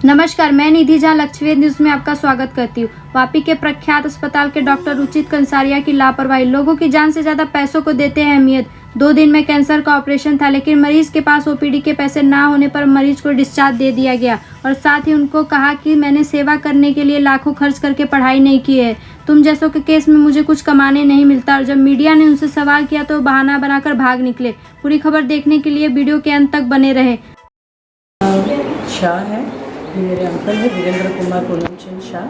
नमस्कार, मैं निधि झा लक्ष्यवेद न्यूज में आपका स्वागत करती हूँ। वापी के प्रख्यात अस्पताल के डॉक्टर रुचित कंसारिया की लापरवाही। लोगों की जान से ज्यादा पैसों को देते हैं अहमियत। 2 दिन में कैंसर का ऑपरेशन था, लेकिन मरीज के पास ओपीडी के पैसे ना होने पर मरीज को डिस्चार्ज दे दिया गया और साथ ही उनको कहा कि मैंने सेवा करने के लिए लाखों खर्च करके पढ़ाई नहीं की है। तुम जैसों के केस में मुझे कुछ कमाने नहीं मिलता। और जब मीडिया ने उनसे सवाल किया तो बहाना बनाकर भाग निकले। पूरी खबर देखने के लिए वीडियो के अंत तक बने रहे। शाह है, ये मेरे अंकल है वीरेंद्र कुमार पूनमचंद शाह।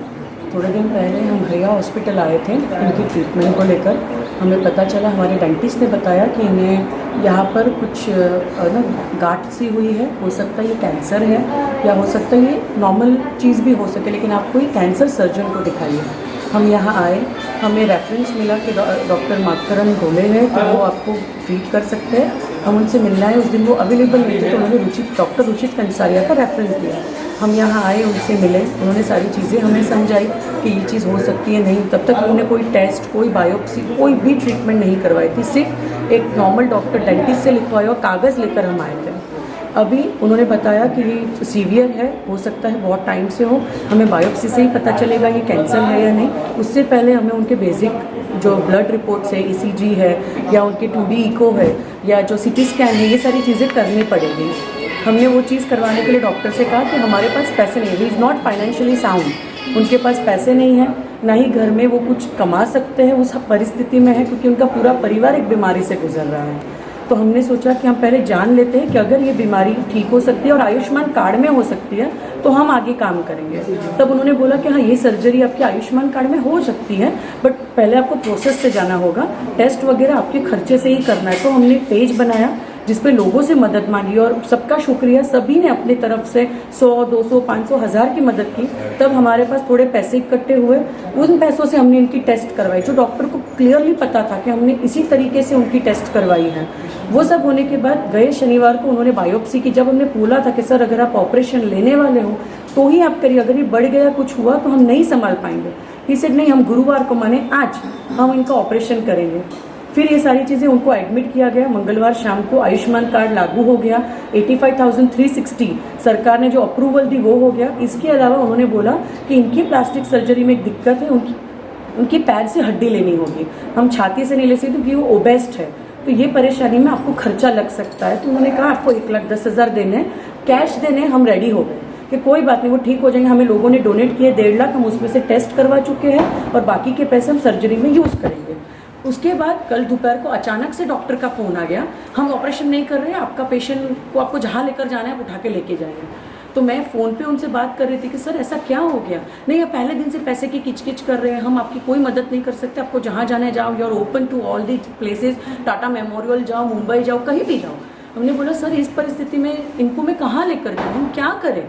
थोड़े दिन पहले हम भैया हॉस्पिटल आए थे इनकी ट्रीटमेंट को लेकर। हमें पता चला, हमारे डेंटिस्ट ने बताया कि इन्हें यहाँ पर कुछ ना गांठ सी हुई है। हो सकता है ये कैंसर है या हो सकता है ये नॉर्मल चीज़ भी हो सके, लेकिन आप कोई कैंसर सर्जन को दिखाइए। हम यहाँ आए, हमें रेफरेंस मिला कि डॉक्टर माथुरन गोले हैं, तो वो आपको ट्रीट कर सकते हैं। हम उनसे मिलना है, उस दिन वो अवेलेबल नहीं थे, तो उन्होंने डॉक्टर रुचित कंसारिया का रेफरेंस दिया। हम यहाँ आए, उनसे मिले, उन्होंने सारी चीज़ें हमें समझाई कि ये चीज़ हो सकती है नहीं। तब तक उन्होंने कोई टेस्ट, कोई बायोप्सी, कोई भी ट्रीटमेंट नहीं करवाई थी। सिर्फ एक नॉर्मल डॉक्टर डेंटिस्ट से लिखवाया और कागज़ लेकर हम आए थे। अभी उन्होंने बताया कि ये सीवियर है, हो सकता है बहुत टाइम से हो, हमें बायोप्सी से ही पता चलेगा ये कैंसर है या नहीं। उससे पहले हमें उनके बेसिक जो ब्लड रिपोर्ट्स है, ECG है या उनके 2D इको है या जो CT स्कैन है, ये सारी चीज़ें करनी पड़ेगी। हमने वो चीज़ करवाने के लिए डॉक्टर से कहा कि हमारे पास पैसे नहीं है, he is not financially sound. उनके पास पैसे नहीं है, ना ही घर में वो कुछ कमा सकते हैं, उस परिस्थिति में है, क्योंकि उनका पूरा परिवार एक बीमारी से गुजर रहा है। तो हमने सोचा कि हम पहले जान लेते हैं कि अगर ये बीमारी ठीक हो सकती है और आयुष्मान कार्ड में हो सकती है तो हम आगे काम करेंगे। तब उन्होंने बोला कि हाँ, ये सर्जरी आपके आयुष्मान कार्ड में हो सकती है, बट पहले आपको प्रोसेस से जाना होगा, टेस्ट वगैरह आपके खर्चे से ही करना है। तो हमने पेज बनाया जिस पे लोगों से मदद मांगी और सबका शुक्रिया, सभी ने अपनी तरफ से 100, 200, 500, 1000 की मदद की। तब हमारे पास थोड़े पैसे इकट्ठे हुए, उन पैसों से हमने इनकी टेस्ट करवाई, जो डॉक्टर को क्लियरली पता था कि हमने इसी तरीके से उनकी टेस्ट करवाई है। वो सब होने के बाद गए शनिवार को उन्होंने बायोप्सी की। जब हमने बोला था कि सर अगर आप ऑपरेशन लेने वाले हो तो ही आप करिए, अगर ये बढ़ गया कुछ हुआ तो हम नहीं संभाल पाएंगे। ही सेड नहीं, हम गुरुवार को माने आज हम इनका ऑपरेशन करेंगे। फिर ये सारी चीज़ें, उनको एडमिट किया गया। मंगलवार शाम को आयुष्मान कार्ड लागू हो गया। 85,360 सरकार ने जो अप्रूवल दी वो हो गया। इसके अलावा उन्होंने बोला कि इनकी प्लास्टिक सर्जरी में एक दिक्कत है, उनकी पैर से हड्डी लेनी होगी, हम छाती से नहीं ले सकते क्योंकि वो ओबेस्ट है, तो ये परेशानी में आपको खर्चा लग सकता है। तो उन्होंने कहा आपको 1,10,000 देने, कैश देने। हम रेडी हो गए कि कोई बात नहीं, वो ठीक हो जाएंगे। हमें लोगों ने डोनेट किए 1.5 लाख, हम उसमें से टेस्ट करवा चुके हैं और बाकी के पैसे हम सर्जरी में यूज़ करेंगे। उसके बाद कल दोपहर को अचानक से डॉक्टर का फ़ोन आ गया, हम ऑपरेशन नहीं कर रहे हैं, आपका पेशेंट को आपको जहाँ लेकर जाना है आप उठा के लेके जाइए। तो मैं फ़ोन पे उनसे बात कर रही थी कि सर ऐसा क्या हो गया। नहीं, आप पहले दिन से पैसे की किचकिच कर रहे हैं, हम आपकी कोई मदद नहीं कर सकते, आपको जहाँ जाना है जाओ, you are open to all the places, Tata memorial जाओ, मुंबई जाओ, कहीं भी जाओ। हमने बोला सर इस परिस्थिति में इनको मैं कहाँ लेकर जाऊँ, हम क्या करें,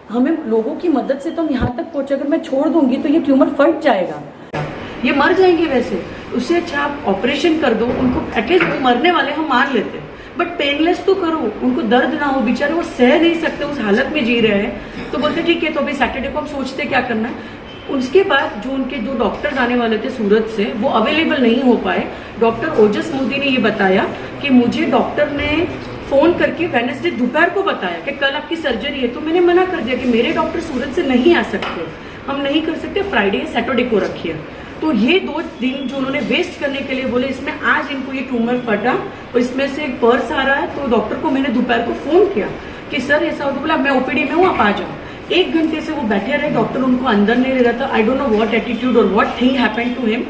हमें लोगों की मदद से तो हम यहाँ तक पहुँचे, अगर मैं छोड़ दूंगी तो ये ट्यूमर फट जाएगा, ये मर जाएंगे। वैसे उससे अच्छा आप ऑपरेशन कर दो, उनको एटलीस्ट वो मरने वाले हम मान लेते, बट पेनलेस तो करो, उनको दर्द ना हो, बेचारे वो सह नहीं सकते, उस हालत में जी रहे हैं। तो बोलते ठीक है, तो अभी सैटरडे को हम सोचते क्या करना है। उसके बाद जो उनके 2 डॉक्टर्स आने वाले थे सूरत से, वो अवेलेबल नहीं हो पाए। डॉक्टर ओजस मोदी ने ये बताया कि मुझे डॉक्टर ने फोन करके वेडनेसडे दोपहर को बताया कि कल आपकी सर्जरी है। तो मैंने मना कर दिया कि मेरे डॉक्टर सूरत से नहीं आ सकते, हम नहीं कर सकते, फ्राइडे या सैटरडे को रखिए। तो ये 2 दिन जो उन्होंने वेस्ट करने के लिए बोले, इसमें आज इनको ये ट्यूमर फटा और इसमें से एक पर्स आ रहा है। तो डॉक्टर को मैंने दोपहर को फोन किया कि सर ऐसा हो, तो बोला मैं OPD में हूँ, आप आ जाओ। 1 घंटे से वो बैठे रहे, डॉक्टर उनको अंदर नहीं ले रहा था। I don't know what attitude और what thing happened to him,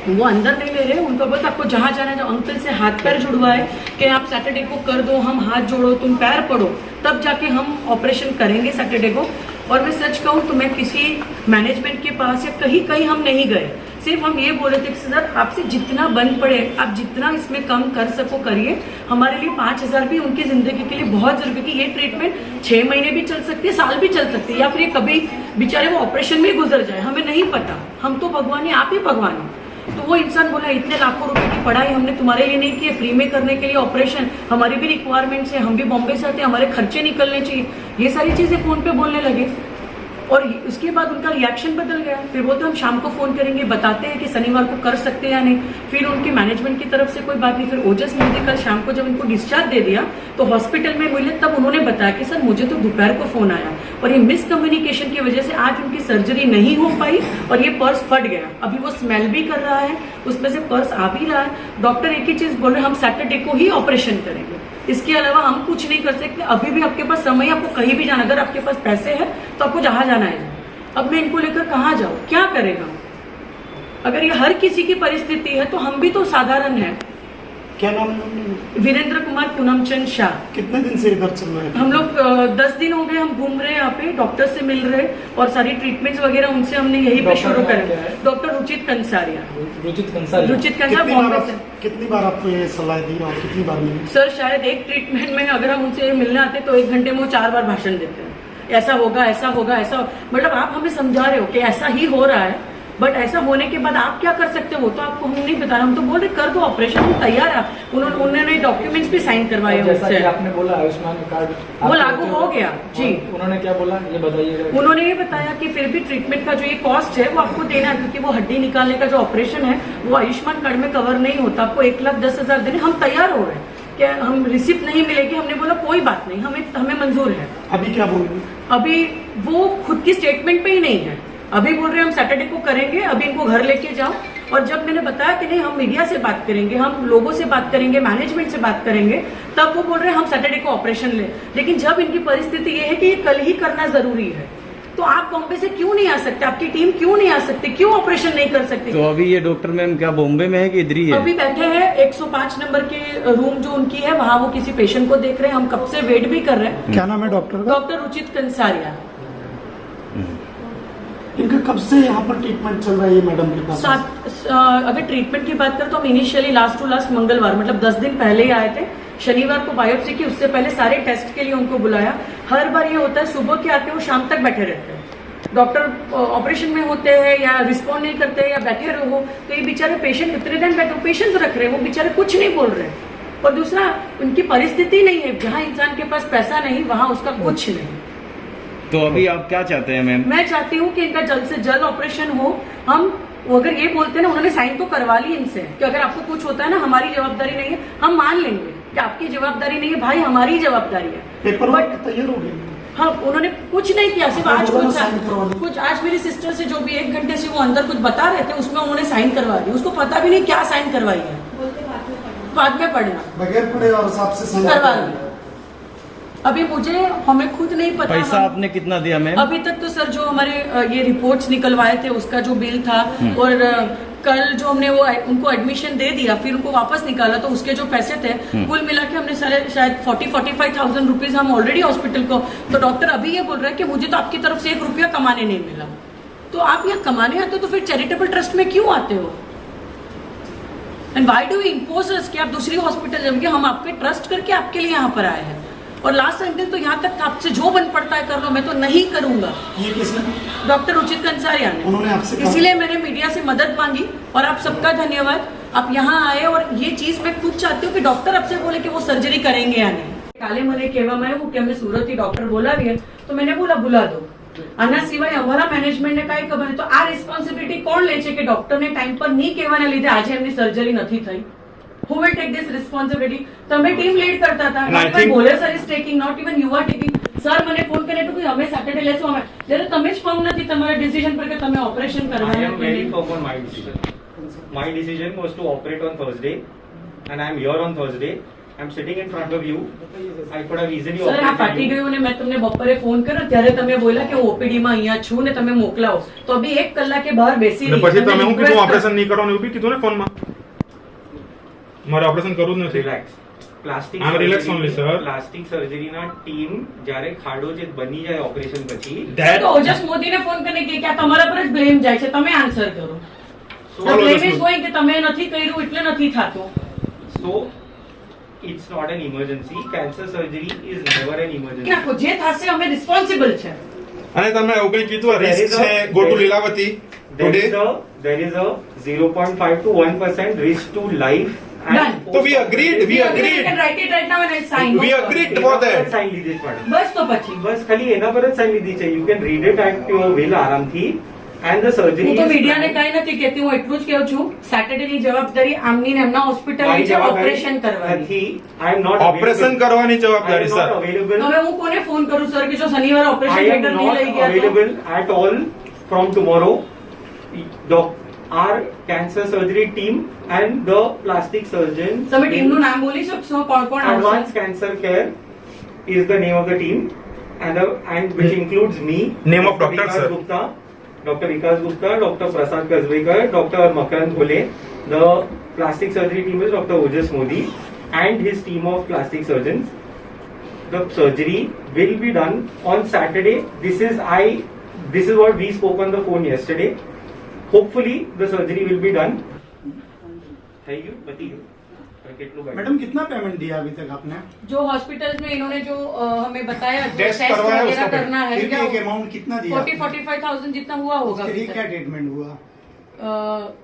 वो अंदर नहीं ले रहे। उनको बोलता आपको जहाँ जाना है, जो अंकल से हाथ पैर जुड़वाए कि आप सैटरडे को कर दो, हम हाथ जोड़ो, तुम पैर पड़ो, तब जाके हम ऑपरेशन करेंगे सैटरडे को। और मैं सच कहूँ तो मैं किसी मैनेजमेंट के पास या कहीं हम नहीं गए, सिर्फ हम ये बोल रहे थे कि सर आपसे जितना बन पड़े, आप जितना इसमें कम कर सको करिए। हमारे लिए 5,000 भी उनकी जिंदगी के लिए बहुत जरूरी, क्योंकि ये ट्रीटमेंट 6 महीने भी चल सकती है, साल भी चल सकती है, या फिर ये कभी बेचारे वो ऑपरेशन में गुजर जाए, हमें नहीं पता। हम तो भगवान है, आप ही भगवान है। तो वो इंसान बोला इतने लाखों रुपए की पढ़ाई हमने तुम्हारे लिए नहीं की है, फ्री में करने के लिए ऑपरेशन, हमारी भी रिक्वायरमेंट्स है, हम भी बॉम्बे से आते हैं, हमारे खर्चे निकलने चाहिए। ये सारी चीजें फोन पे बोलने लगे। और उसके बाद उनका रिएक्शन बदल गया। फिर बोलते हम शाम को फोन करेंगे, बताते हैं कि शनिवार को कर सकते हैं या नहीं। फिर उनके मैनेजमेंट की तरफ से कोई बात नहीं। फिर ओजस मोदी कल शाम को जब इनको डिस्चार्ज दे दिया तो हॉस्पिटल में मिले, तब उन्होंने बताया कि सर मुझे तो दोपहर को फोन आया और ये मिसकम्युनिकेशन की वजह से आज उनकी सर्जरी नहीं हो पाई और ये पर्स फट गया। अभी वो स्मेल भी कर रहा है, उसमें से पर्स आ भी रहा है। डॉक्टर एक ही चीज बोल रहे हैं, हम सैटरडे को ही ऑपरेशन करेंगे, इसके अलावा हम कुछ नहीं कर सकते। अभी भी आपके पास समय, आपको कहीं भी जाना, अगर आपके पास पैसे हैं तो आपको जहां जाना है। अब मैं इनको लेकर कहाँ जाऊं, क्या करेगा? अगर ये हर किसी की परिस्थिति है तो हम भी तो साधारण है। क्या नाम है? वीरेंद्र कुमार पूनमचंद शाह। कितने दिन से इधर चल रहा है? हम लोग 10 दिन हो गए, हम घूम रहे हैं यहाँ पे, डॉक्टर से मिल रहे और सारी ट्रीटमेंट्स वगैरह उनसे हमने यही पे शुरू करे। डॉक्टर रुचित कंसारिया। रुचित कंसारिया बॉम्बे से। कितनी बार आपको ये सलाह दी और कितनी बार मिली? सर शायद एक ट्रीटमेंट में अगर हम उनसे मिलने आते तो 1 घंटे में वो 4 बार भाषण देते हैं, ऐसा होगा ऐसा होगा ऐसा। मतलब आप हमें समझा रहे हो कि ऐसा ही हो रहा है, बट ऐसा होने के बाद आप क्या कर सकते हो वो तो आपको हम नहीं बता रहे। हम तो बोल रहे कर दो ऑपरेशन, हम तैयार है। उन्होंने डॉक्यूमेंट्स भी साइन करवाए जैसा कि आपने बोला आयुष्मान कार्ड वो लागू हो गया जी। उन्होंने क्या बोला ये बताइए। उन्होंने ये बताया कि फिर भी ट्रीटमेंट का जो ये कॉस्ट है वो आपको देना है, क्योंकि वो हड्डी निकालने का जो ऑपरेशन है वो आयुष्मान कार्ड में कवर नहीं होता। आपको 1,10,000 देने। हम तैयार हो रहे हैं, क्या हम रिसिप्ट नहीं मिलेगी? हमने बोला कोई बात नहीं, हमें मंजूर है। अभी क्या बोल रही? अभी वो खुद की स्टेटमेंट पे ही नहीं है। अभी बोल रहे हैं हम सैटरडे को करेंगे, अभी इनको घर लेके जाओ। और जब मैंने बताया कि नहीं हम मीडिया से बात करेंगे, हम लोगों से बात करेंगे, मैनेजमेंट से बात करेंगे, तब वो बोल रहे हैं हम सैटरडे को ऑपरेशन ले। लेकिन जब इनकी परिस्थिति ये है कि ये कल ही करना जरूरी है, तो आप बॉम्बे से क्यों नहीं आ सकते? आपकी टीम क्यों नहीं आ सकती? क्यों ऑपरेशन नहीं कर सकती? तो अभी ये डॉक्टर मैम क्या बॉम्बे में है कि इधर ही है? अभी बैठे हैं 105 नंबर के रूम जो उनकी है, वहां वो किसी पेशेंट को देख रहे हैं। हम कब से वेट भी कर रहे हैं। क्या नाम है डॉक्टर का? डॉक्टर रुचित कंसारिया। इनका कब से यहाँ पर ट्रीटमेंट चल रहा है ये मैडम के पास? अगर ट्रीटमेंट की बात करें तो हम इनिशियली लास्ट टू लास्ट मंगलवार, मतलब 10 दिन पहले ही आए थे। शनिवार को बायोप्सी की, उससे पहले सारे टेस्ट के लिए उनको बुलाया। हर बार ये होता है सुबह के आते हैं वो शाम तक बैठे रहते हैं। डॉक्टर ऑपरेशन में होते हैं या रिस्पॉन्ड नहीं करते हैं या बैठे रहो, तो ये बेचारे पेशेंट इतने दिन बैठे, पेशेंट्स रख रहे हैं, वो बेचारे कुछ नहीं बोल रहे। और दूसरा उनकी परिस्थिति नहीं है, जहाँ इंसान के पास पैसा नहीं वहां उसका कुछ नहीं। तो अभी आप क्या चाहते हैं मैम? मैं चाहती हूँ कि इनका जल्द से जल्द ऑपरेशन हो। हम अगर ये बोलते हैं ना, उन्होंने साइन तो करवा ली इनसे कि अगर आपको कुछ होता है ना हमारी जवाबदारी नहीं है, हम मान लेंगे कि आपकी जवाबदारी नहीं है भाई, हमारी जवाबदारी है। पेपर बट तैयार हो गए? हाँ, उन्होंने कुछ नहीं किया, सिर्फ आज कुछ आज मेरी सिस्टर से जो भी 1 घंटे से वो अंदर कुछ बता रहे थे उसमें उन्होंने साइन करवा दी। उसको पता भी नहीं क्या साइन करवाई है, बाद में पढ़ना बगैर पढ़े और हिसाब से करवा दी। अभी हमें खुद नहीं पता। पैसा आपने कितना दिया मैम? अभी तक तो सर जो हमारे ये रिपोर्ट्स निकलवाए थे उसका जो बिल था, और कल जो हमने वो उनको एडमिशन दे दिया फिर उनको वापस निकाला, तो उसके जो पैसे थे कुल मिला के हमने शायद 40-45,000 रुपीज हम ऑलरेडी हॉस्पिटल को। तो डॉक्टर अभी ये बोल रहे हैं कि मुझे तो आपकी तरफ से 1 रुपया कमाने नहीं मिला। तो आप यहाँ कमाने आते हो तो फिर चैरिटेबल ट्रस्ट में क्यों आते हो? And why do you impose us कि आप दूसरी हॉस्पिटल जाएंगे? हम आपके ट्रस्ट करके आपके लिए यहाँ पर आए हैं। और लास्ट सेंटेंस तो यहाँ तक आपसे जो बन पड़ता है कर लो, मैं तो नहीं करूंगा। ये किसने? डॉक्टर रुचित कंसारिया ने। उन्होंने आपसे कहा? इसीलिए मैंने मीडिया से मदद मांगी और आप सबका धन्यवाद, आप यहाँ आए। और ये चीज मैं खुद चाहती हूँ कि डॉक्टर आपसे बोले कि वो सर्जरी करेंगे या नहीं। काले મને કહેવામાં આવ્યું કે અમે સુરતથી ડોક્ટર બોલાવીએ, તો मैंने बोला बुला दो। આના સિવાય અમારા મેનેજમેન્ટને કાંઈ ખબર નહીં, તો આ રિસ્પોન્સિબિલિટી કોણ લે છે કે ડોક્ટરને ટાઈમ પર નહીં કહેવાના લીધે આજે એમની સર્જરી નથી થઈ? Who will take this responsibility? તમે ટીમ લીડ કરતા હતા, ડોક્ટર બોલે sir is taking, not even you are taking. Sir મને ફોન કરે તો અમે સેટરડે લેશું, અમે જ્યારે તમે જ ફર્મ નથી તમારા ડિસિઝન પર કે તમે ઓપરેશન કરવાના। I am very firm on my decision. My decision was to operate on Thursday, and I am here on Thursday. I am sitting in front of you. I could have easily sir આ ફાટી operated you. ગયું ને મેં તમને બપોરે phone કર્યો ત્યારે તમે બોલ્યા કે હું ઓપીડી માં અહીંયા છું ને તમે મોકલાવો, તો અભી 1 કલાકે બહાર બેસી અને રહી। પછી તમે તમે હું request કીધું કરો। ઓપરેશન નહીં કરવાનું એવું બી કીધું ને ફોનમાં? મારે ઓપરેશન કરવું જ નથી। Relax. Plastic I'm relaxed surgery- only, sir. Plastic surgery ના ટીમ જ્યારે ખાડો જે બની જાય ઓપરેશન પછી That- તો ઓજસ મોદીને ફોન કરીને કે આ તમારા પર જ બ્લેમ જાય છે, તમે આન્સર કરો। So- બ્લેમ ઇઝ ગોઈંગ કે તમે નથી કર્યું એટલે નથી થાતું। so it's not an emergency. Cancer surgery is never an emergency. નાખો જે થશે અમે રિસ્પોન્સિબલ છે। અને તમે એવું કંઈ કીધું There રિસ્ક is a- છે go to Lilavati There today? is a 0.5 to 1% risk to life. Done. તો we agreed. You can write it right now and I'll sign. We agreed for that. Sign લીધી જ પડે. બસ તો પછી બસ ખાલી એના પર જ સાઇન લીધી છે. You can read it at your will આરામથી. and the surgery હું તો is મીડિયાને planned. કઈ નથી કહેતી, હું એટલું જ કહું છું સેટરડે ની જવાબદારી આમની ને એમના હોસ્પિટલની છે ઓપરેશન કરવાની. I am not operation available. करवानी I जवाबदारी am not सर available. હવે હું કોને ફોન કરું સર કે જો શનિવારે I ઓપરેશન am થિયેટર નહીં not લઈ ગયા તો? available at all from tomorrow. Our cancer surgery team and the plastic surgeon. તમે ટીમનું નામ બોલી શકશો કોણ કોણ આવશે? Advanced Cancer Care is the name of the team, and which includes me. Name of Dr. doctor, Vikas sir. Gupta, Dr. Vikas Gupta, Dr. Prasad Kazvekar, Dr. Makarand Khole. The plastic surgery team is Dr. Ojas Modi and his team of plastic surgeons. The surgery will be done on Saturday. This is what we spoke on the phone yesterday. Hopefully the surgery will be done. Thank you. Madam कितना payment दिया अभी तक आपने? जो hospital में इन्होंने जो हमें बताया जो टेस्ट टेस्ट करवाया वगैरह उसका करना है फिर भी एक अमाउंट कितना दिया? 40-45,000 जितना हुआ होगा उसके अभी लिए क्या तक। ट्रीटमेंट हुआ?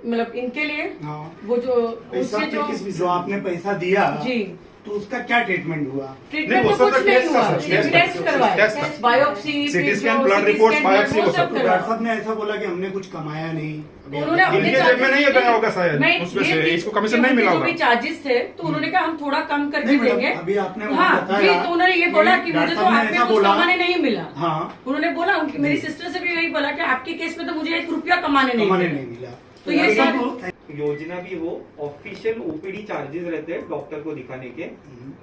मतलब इनके लिए हाँ वो जो पैसा उससे पे किस जो आपने पैसा दिया जी तो उसका क्या ट्रीटमेंट हुआ? ट्रीटमेंट वो तो सब कुछ तो नहीं टेस्ट हुआ, था, सिर्फ टेस्ट टेस्ट था, करवाया, टेस्ट था। बायोप्सी, CT फिर स्कैन, जो blood CT report, scan, biopsy, वो वो सब सब तो करवाया। डॉक्टर साहब ने ऐसा बोला कि हमने कुछ कमाया नहीं अभी उन्होंने अपने इनके जेब में नहीं charges गया होगा शायद, नहीं, उसमें ये से थी इसको कमीशन कि नहीं मिला उनके होगा। जो भी चार्जेस थे तो उन्होंने कहा हम थोड़ा कम करके नहीं मैडम, देंगे। अभी आपने हाँ बताया जी, तो उन्होंने ये बोला कि मुझे डॉक्टर तो साहब ने आप पे ऐसा कुछ बोला। कमाने नहीं मिला। हाँ उन्होंने बोला मेरी सिस्टर से भी यही बोला कि आपके केस में तो मुझे 1 रुपया कमाने नहीं कमाने मिला। नहीं मिला तो ये डॉक्टर सब- साहब योजना भी हो, ऑफिशियल ओपीडी चार्जेस रहते हैं डॉक्टर को दिखाने के,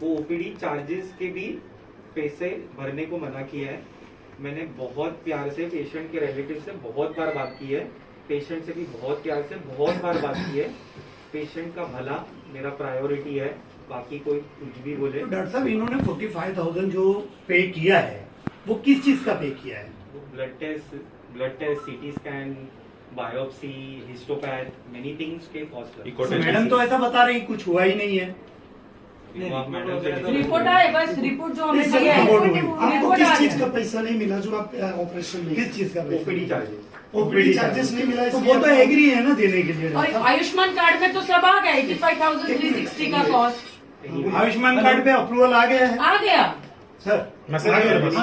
वो ओपीडी चार्जेस के भी पैसे भरने को मना किया है। मैंने बहुत प्यार से पेशेंट के रिलेटिव से बहुत बार बात की है, पेशेंट से भी बहुत प्यार से बहुत बार बात की है। पेशेंट का भला मेरा प्रायोरिटी है, बाकी कोई कुछ भी बोले। तो डॉक्टर साहब इन्होंने 45,000 जो पे किया है वो किस चीज का पे किया है? Blood test, CT scan, biopsy, histopath, many things के कॉस्ट इको तो मैडम तो ऐसा बता रही कुछ हुआ ही नहीं है। मैडम से रिपोर्ट आए, बस रिपोर्ट जो हमें दिया है रिपोर्ट हुई। आपको रिपोर्ट किस आ चीज गया। का पैसा नहीं मिला जो आप ऑपरेशन में? किस चीज का पैसा? OPD charges. ओपीडी चार्जेस नहीं मिला तो इसलिए वो तो आपको- एग्री है ना देने के लिए। और आयुष्मान कार्ड में तो सब आ गया 85,360 का कॉस्ट आयुष्मान कार्ड पे अप्रूवल आ गया है आ गया। सर। मैसेज है मेरे पास,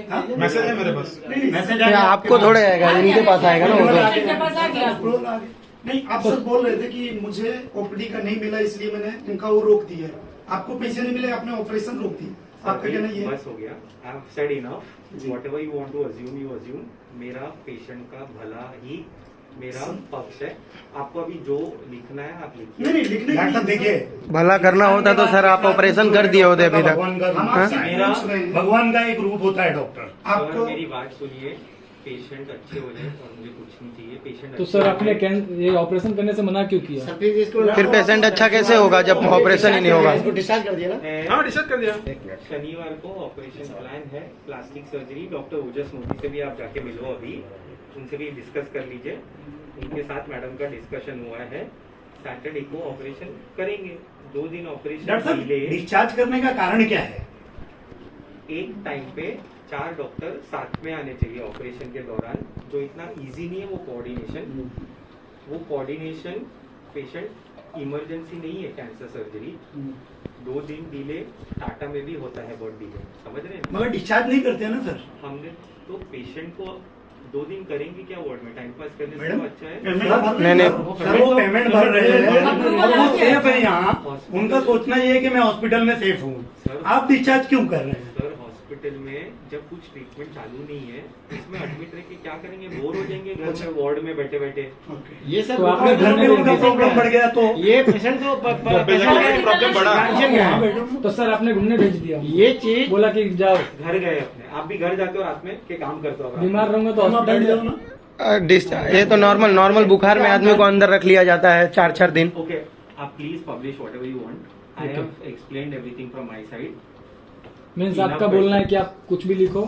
हाँ? मैसेज है मेरे पास। मैसेज आपको थोड़े आएगा, इनके पास आएगा ना वो तो। इनके पास आ गया। अप्रूवल आ गया। नहीं, आप सर बोल रहे थे कि मुझे ओपीडी का नहीं मिला इसलिए मैंने इनका वो रोक दिया। आपको पैसे नहीं मिले, आपने ऑपरेशन रोक दी। आपका कहना ये है? बस हो गया। I have said enough. Whatever you want to assume you assume. मेरा पेशेंट का भला ही मेरा पक्ष है। आपको अभी जो लिखना है आप लिखिए। नहीं नहीं लिखने डॉक्टर साहब देखिए, भला करना होता तो सर आप ऑपरेशन कर दिए होते अभी तक। भगवान का हम रूप आपसे होता है। मेरा- पूछ रहे हैं। भगवान का एक रूप होता है डॉक्टर। आपको और मेरी बात सुनिए, पेशेंट अच्छे हो जाए और मुझे कुछ नहीं चाहिए। पेशेंट तो सर आपने ये ऑपरेशन करने से मना क्यों किया? फिर पेशेंट अच्छा कैसे होगा जब ऑपरेशन ही नहीं होगा? डिस्चार्ज कर दिया ना। हाँ डिसाइड कर दिया। शनिवार को ऑपरेशन प्लान है, प्लास्टिक सर्जरी। डॉक्टर ओजस मोदी से भी आप जाके मिलो, अभी उनसे भी डिस्कस कर लीजिए। उनके साथ मैडम का डिस्कशन हुआ है। सैटरडे को ऑपरेशन करेंगे। 2 दिन ऑपरेशन डॉक्टर साहब डिले। डिस्चार्ज करने का कारण क्या है? एक टाइम पे 4 डॉक्टर साथ में आने चाहिए ऑपरेशन के दौरान। जो इतना इजी नहीं है वो कोऑर्डिनेशन पेशेंट इमरजेंसी नहीं है। कैंसर सर्जरी 2 दिन डिले टाटा में भी होता है, बहुत डिले, समझ रहे हैं? मगर डिस्चार्ज नहीं करते हैं ना सर। हमने तो पेशेंट को 2 दिन करेंगे क्या वार्ड में, टाइम पास करने से मैडम तो अच्छा है। नहीं, सर वो पेमेंट भर रहे हैं अप्रूवल और वो आ गया। सेफ है यहाँ। उनका सोचना ये है कि मैं हॉस्पिटल में सेफ हूँ। आप डिस्चार्ज क्यों कर रहे हैं? सर हॉस्पिटल में जब कुछ ट्रीटमेंट चालू नहीं है, इसमें एडमिट रह के क्या करेंगे? बोर हो जाएंगे घर में वार्ड में बैठे बैठे। ये तो सर आपने घर में घूमने उनका नहीं प्रॉब्लम बढ़ गया तो ये पेशेंट को प्रॉब्लम बढ़ा। तो सर आपने घूमने भेज दिया, ये चीज बोला कि जाओ, घर गए अपने। आप भी घर जाते हो रात में के काम करते हो? आप रात में? बीमार रहूंगा तो आप बैठ हॉस्पिटल जाओ में। ना। डिस्चार्ज ये तो नॉर्मल बुखार में आदमी को अंदर रख लिया जाता है 4-4 दिन। Okay, आप please publish whatever you want. I have explained everything from my side. Means आपका बोलना है कि आप कुछ भी लिखो,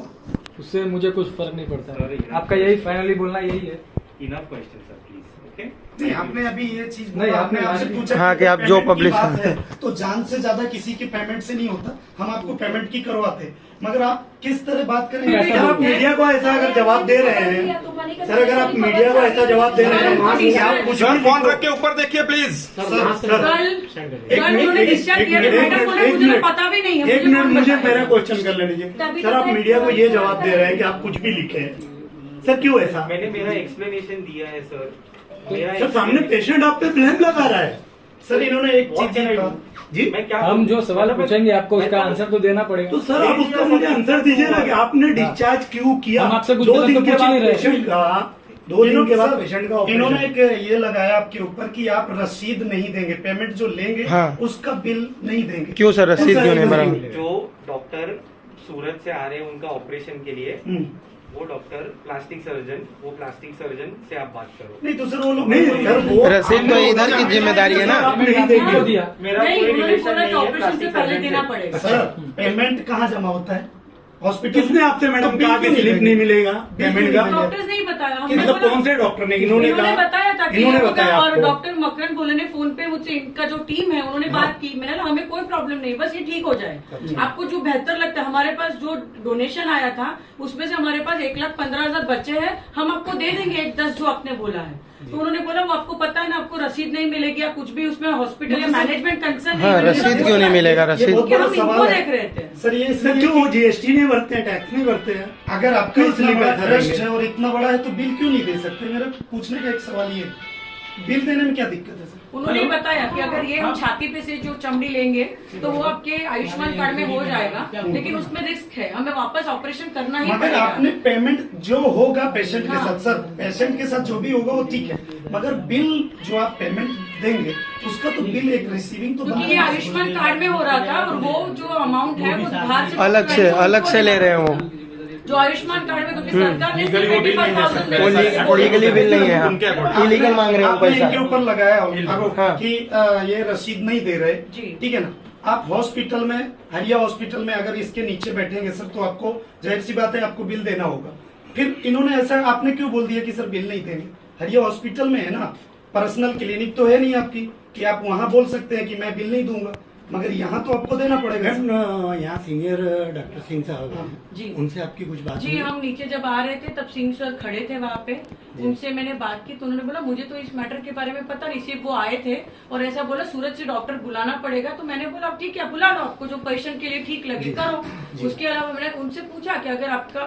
उससे मुझे कुछ फर्क नहीं पड़ता। Sorry, आपका यही फाइनली बोलना यही है। Enough question sir please. Okay, नहीं, आपने अभी ये चीज नहीं, बोला, आपने आपने आपसे आज- पूछा हाँ, कि आप जो पेमेंट की publish बात करते है, तो जान से ज्यादा किसी की पेमेंट से नहीं होता। हम आपको पेमेंट की करवाते, मगर आप किस तरह बात करेंगे? ऐसा सर आप मीडिया को ऐसा अगर जवाब दे रहे हैं, सर अगर आप मीडिया को ऐसा जवाब दे रहे हैं कि आप कुछ सर भी फोन लिखो। रख के ऊपर देखिए प्लीज। सर कल उन्होंने डिस्चार्ज किया, मैडम बोले मुझे तो पता भी नहीं है। एक मिनट मुझे मेरा क्वेश्चन कर लेने दीजिए। तभी सर तो आप मैं- मीडिया को ये जवाब दे रहे हैं कि आप कुछ भी लिखे। सर क्यों ऐसा? मैंने मेरा एक्सप्लेनेशन दिया है सर। मेरा सर सामने पेशेंट आप पे ब्लेम लगा रहा है। सर इन्होंने एक चीज कहा जी, मैं क्या हम जो सवाल पूछेंगे आपको उसका आंसर तो देना पड़ेगा। तो सर आप उसका मुझे आंसर दीजिए ना कि आपने डिस्चार्ज क्यों किया। हम आपसे कुछ 2 गलत दिन तो के पूछ ही बाद नहीं रहे। पेशेंट का 2 दिन के बाद पेशेंट का इन्होंने ऑपरेशन। एक ये लगाया आपके ऊपर कि आप रसीद नहीं देंगे, पेमेंट जो लेंगे हाँ। उसका बिल नहीं देंगे। क्यों सर रसीद क्यों नहीं भरा? जो डॉक्टर सूरत से आ रहे हैं उनका ऑपरेशन के लिए, वो डॉक्टर प्लास्टिक सर्जन से आप बात करो। नहीं तो सर वो लोग नहीं सर वो रसीद तो इधर की जिम्मेदारी है ना। आप नहीं देंगे। दिया मेरा नहीं, कोई उन्होंने रिलेशन बोला नहीं कि है ऑपरेशन से प्लास्टिक पहले सर्जन देना से। पड़ेगा। सर पेमेंट कहाँ जमा होता है? हॉस्पिटल किसने आपसे मैडम तो बिल कहा क्यों कि स्लिप देंगे? नहीं मिलेगा पेमेंट का? डॉक्टर्स नहीं बताया, हमने मतलब बोला- कौन से डॉक्टर ने? इन्होंने कहा, बताया था कि इन्होंने ये होगा, बताया और आपको? डॉक्टर मकरन बोले ने फोन पे मुझसे, इनका जो टीम है उन्होंने बात की। मैंने कहा हमें कोई प्रॉब्लम नहीं, बस ये ठीक हो जाए। आपको जो बेहतर लगता है, हमारे पास जो डोनेशन आया था उसमें से हमारे पास 1,15,000 बच्चे हैं, हम आपको दे देंगे 1,10 जो आपने बोला है। तो उन्होंने बोला वो आपको पता है ना, आपको रसीद नहीं मिलेगी या कुछ भी उसमें हॉस्पिटल या मैनेजमेंट कंसर्न हाँ, रसीद क्यों नहीं मिलेगा? ये रसीद बहुत कि बड़ा हम इनको सवाल देख है रहे थे। सर। ये सर इसलिए क्यों वो जीएसटी नहीं भरते हैं, टैक्स नहीं भरते हैं? अगर आपका क्यों इतना स्लिप बड़ा ऐसा ट्रस्ट रहेंगे? है और इतना बड़ा है तो बिल क्यों नहीं दे सकते? मेरा पूछने का एक सवाल ये है, बिल देने में क्या दिक्कत है सर? उन्होंने बताया कि अगर ये हम छाती पे से जो चमड़ी लेंगे तो वो आपके आयुष्मान कार्ड में हो जाएगा, लेकिन उसमें रिस्क है, हमें वापस ऑपरेशन करना ही मगर पड़ेगा। आपने पेमेंट जो होगा पेशेंट के साथ, सर पेशेंट के साथ जो भी होगा वो ठीक है, मगर बिल जो आप पेमेंट देंगे उसका तो बिल एक रिसीविंग तो क्योंकि ये आयुष्मान कार्ड में हो रहा था और वो जो अमाउंट है वो बाहर से अलग से ले रहे हैं वो। जो आयुष्मान कार्ड में, क्योंकि सरकार ने 85,000 वो लीगली बिल नहीं है, इलीगल मांग रहे हो आपने पैसा। इनके ऊपर लगाया आरोप हाँ। कि ये रसीद नहीं दे रहे, जी। ठीक है ना। आप हॉस्पिटल में, हरिया हॉस्पिटल में अगर इसके नीचे बैठेंगे सर तो आपको जाहिर सी बात है आपको बिल देना होगा। फिर इन्होंने ऐसा आपने क्यों बोल दिया कि सर बिल नहीं देंगे? हरिया हॉस्पिटल में है ना, पर्सनल क्लिनिक तो है नहीं आपकी कि आप वहां बोल सकते हैं कि मैं बिल नहीं दूंगा, मगर यहाँ तो आपको देना पड़ेगा। मैम यहाँ सीनियर डॉक्टर सिंह साहब हैं, जी। उनसे आपकी कुछ बात जी, हुई? हम नीचे जब आ रहे थे तब सिंह सर खड़े थे वहाँ पे, उनसे मैंने बात की तो उन्होंने बोला मुझे तो इस मैटर के बारे में पता नहीं, सिर्फ वो आए थे और ऐसा बोला सूरत से डॉक्टर बुलाना पड़ेगा। तो मैंने बोला ठीक है बुला लो, आपको जो पेशेंट के लिए ठीक लगे करो। उसके अलावा मैंने उनसे पूछा कि अगर आपका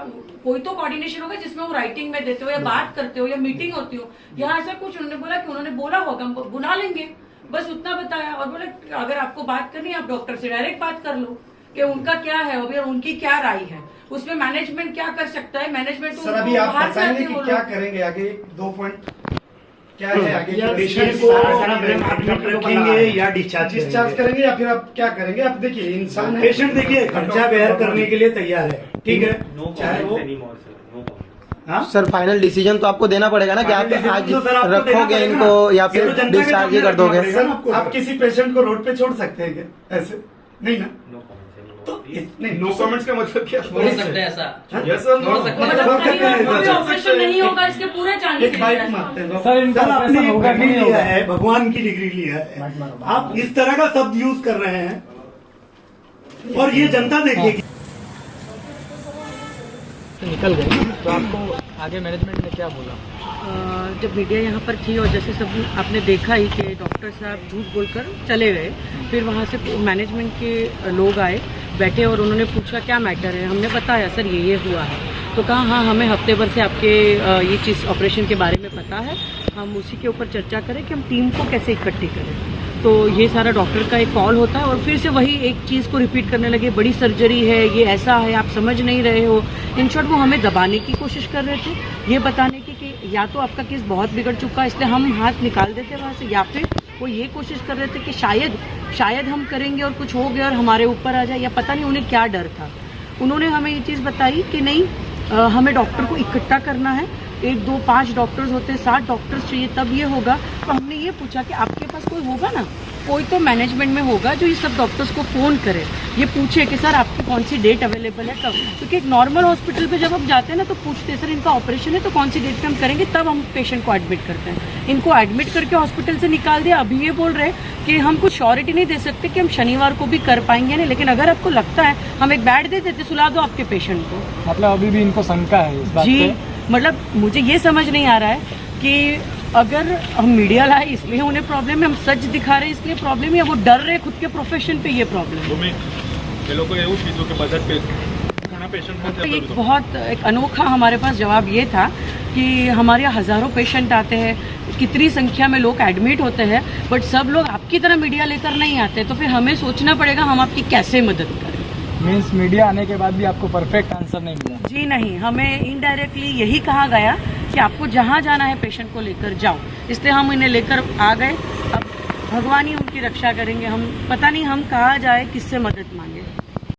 कोई तो कोऑर्डिनेशन होगा जिसमें वो राइटिंग में देते हो या बात करते हो या मीटिंग होती हो, यहाँ ऐसा कुछ उन्होंने बोला कि उन्होंने बोला होगा हम बुला लेंगे, बस उतना बताया। और बोले अगर आपको बात करनी है आप डॉक्टर से डायरेक्ट बात कर लो कि उनका क्या है अभी और उनकी क्या राय है, उसमें मैनेजमेंट क्या कर सकता है। मैनेजमेंट सर अभी आप बताएंगे कि क्या करेंगे आगे? 2 पॉइंट क्या है आगे? पेशेंट को एडमिट रखेंगे या डिस्चार्ज करेंगे या फिर आप क्या करेंगे? आप देखिए इंसान है, पेशेंट देखिए खर्चा बेयर करने के लिए तैयार है, ठीक है, नो चाहे वो comments anymore sir, no comments. हाँ? सर फाइनल डिसीजन तो आपको देना पड़ेगा ना कि आप Final decision आज तो सर आपको देना रखोगे पड़ेगा इनको ना। या ये फिर तो जनता के डिस्चार्ज ही सामने कर दोगे? रखना पड़ेगा। सर आप किसी पेशेंट को रोड पे छोड़ सकते हैं क्या? ऐसे नहीं ना। नो कमेंट्स एनीमोर तो प्लीज। नहीं नो कमेंट्स का मतलब क्या? बोल सकते हैं ऐसा। यस सर, नो मतलब ऑपरेशन नहीं होगा इसके पूरे एक चांसेस बाइट मारते हैं सर इनका सर आपने ऑपरेशन एक होगा कि डिग्री नहीं लिया होगा? है, भगवान की डिग्री लिया है, आप इस तरह का शब्द यूज कर रहे हैं और ये जनता देखेगी। निकल गए तो आपको आगे मैनेजमेंट ने क्या बोला? जब मीडिया यहाँ पर थी और जैसे सब आपने देखा ही कि डॉक्टर साहब झूठ बोलकर चले गए, फिर वहाँ से मैनेजमेंट के लोग आए, बैठे और उन्होंने पूछा क्या मैटर है। हमने बताया सर ये हुआ है, तो कहा हाँ हमें हफ्ते भर से आपके ये चीज़ ऑपरेशन के बारे में पता है, हम उसी के ऊपर चर्चा करें कि हम टीम को कैसे इकट्ठी करें। तो ये सारा डॉक्टर का एक कॉल होता है और फिर से वही एक चीज़ को रिपीट करने लगे, बड़ी सर्जरी है, ये ऐसा है, आप समझ नहीं रहे हो। इन शॉर्ट वो हमें दबाने की कोशिश कर रहे थे, ये बताने की कि या तो आपका केस बहुत बिगड़ चुका है इसलिए हम हाथ निकाल देते वहाँ से, या फिर वो ये कोशिश कर रहे थे कि शायद हम करेंगे और कुछ हो गया और हमारे ऊपर आ जाए, या पता नहीं उन्हें क्या डर था। उन्होंने हमें ये चीज़ बताई कि नहीं हमें डॉक्टर को इकट्ठा करना है, 1, 2, 5 डॉक्टर्स होते हैं, 7 डॉक्टर्स चाहिए तब ये होगा। तो हमने ये पूछा कि आपके पास कोई होगा ना, कोई तो मैनेजमेंट में होगा जो ये सब डॉक्टर्स को फ़ोन करे, ये पूछे कि सर आपकी कौन सी डेट अवेलेबल है कब, क्योंकि एक नॉर्मल हॉस्पिटल पे जब हम जाते हैं ना तो पूछते हैं सर इनका ऑपरेशन है तो कौन सी डेट पे हम करेंगे, तब हम पेशेंट को एडमिट करते हैं। इनको एडमिट करके हॉस्पिटल से निकाल दिया। अभी ये बोल रहे हैं कि हम कुछ श्योरिटी नहीं दे सकते कि हम शनिवार को भी कर पाएंगे नहीं, लेकिन अगर आपको लगता है हम एक बेड दे देते, सुला दो आपके पेशेंट को। मतलब अभी भी इनको शंका है इस बात जी, पे? मतलब मुझे ये समझ नहीं आ रहा है कि अगर हम मीडिया लाए इसलिए उन्हें प्रॉब्लम है, हम सच दिखा रहे हैं इसलिए प्रॉब्लम है, या वो डर रहे खुद के प्रोफेशन पे ये प्रॉब्लम है। ये लोग એવું કીધું કે બજેટ पे ઘણા પેશન્ટ तो एक बहुत एक अनोखा हमारे पास जवाब ये था कि हमारे यहाँ हज़ारों पेशेंट आते हैं, कितनी संख्या में लोग एडमिट होते हैं, बट सब लोग आपकी तरह मीडिया लेकर नहीं आते, तो फिर हमें सोचना पड़ेगा हम आपकी कैसे मदद करें। मीन्स मीडिया आने के बाद भी आपको परफेक्ट आंसर नहीं मिला? जी नहीं, हमें इनडायरेक्टली यही कहा गया कि आपको जहाँ जाना है पेशेंट को लेकर जाओ, इसलिए हम इन्हें लेकर आ गए। अब भगवान ही उनकी रक्षा करेंगे, हम पता नहीं हम कहाँ जाए, किससे मदद मांगे।